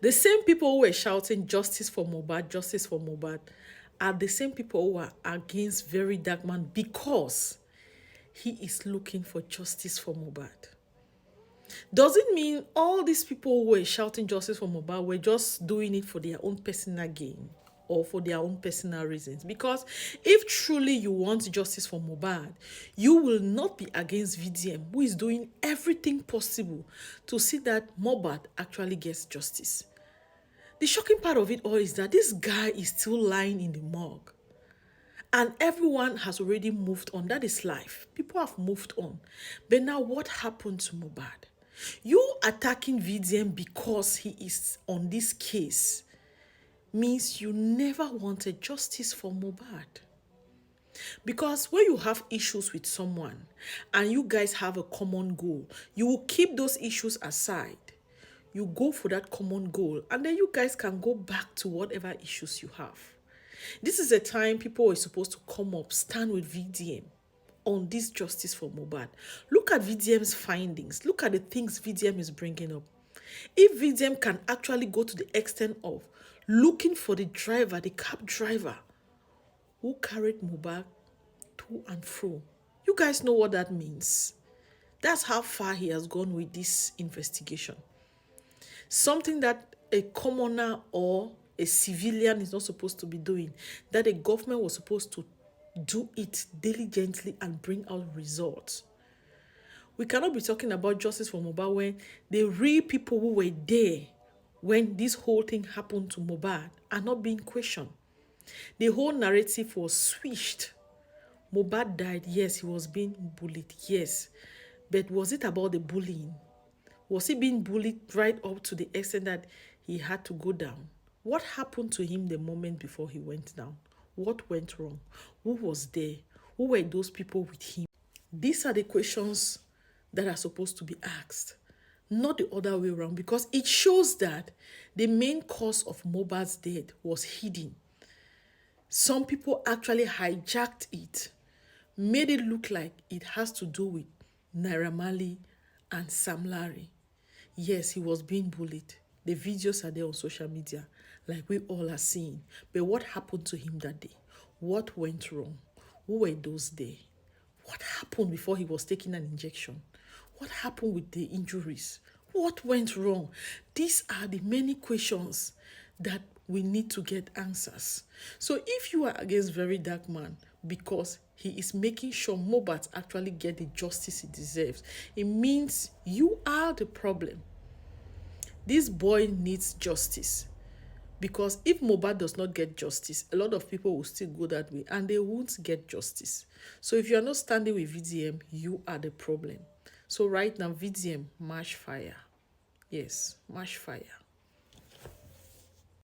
The same people who were shouting justice for Mohbad, are the same people who are against Very Dark Man because he is looking for justice for Mohbad. Does it mean all these people who were shouting justice for Mohbad were just doing it for their own personal gain or for their own personal reasons? Because if truly you want justice for Mohbad, you will not be against VDM, who is doing everything possible to see that Mohbad actually gets justice. The shocking part of it all is that this guy is still lying in the morgue. And everyone has already moved on. That is life. People have moved on. But now what happened to Mohbad? You attacking VDM because he is on this case means you never wanted justice for Mohbad. Because when you have issues with someone and you guys have a common goal, you will keep those issues aside. You go for that common goal and then you guys can go back to whatever issues you have. This is a time people are supposed to come up, stand with VDM on this justice for Mohbad. Look at VDM's findings. Look at the things VDM is bringing up. If VDM can actually go to the extent of looking for the driver, the cab driver, who carried Mohbad to and fro, you guys know what that means. That's how far he has gone with this investigation. Something that a commoner or a civilian is not supposed to be doing, that a government was supposed to do it diligently and bring out results. We cannot be talking about justice for Mohbad when the real people who were there when this whole thing happened to Mohbad are not being questioned. The whole narrative was switched. Mohbad died, yes, he was being bullied, yes. But was it about the bullying? Was he being bullied right up to the extent that he had to go down? What happened to him the moment before he went down? What went wrong? Who was there? Who were those people with him? These are the questions that are supposed to be asked, not the other way around, because it shows that the main cause of Mohbad's death was hidden. Some people actually hijacked it, made it look like it has to do with Naira Marley and Sam Larry. Yes, he was being bullied. The videos are there on social media, like we all are seeing. But what happened to him that day? What went wrong? Who were those there? What happened before he was taking an injection? What happened with the injuries? What went wrong? These are the many questions that we need to get answers. So if you are against Very Dark Man because he is making sure Mohbad actually get the justice he deserves, it means you are the problem. This boy needs justice. Because if Mohbad does not get justice, a lot of people will still go that way and they won't get justice. So if you are not standing with VDM, you are the problem. So right now, VDM, march fire. Yes, march fire.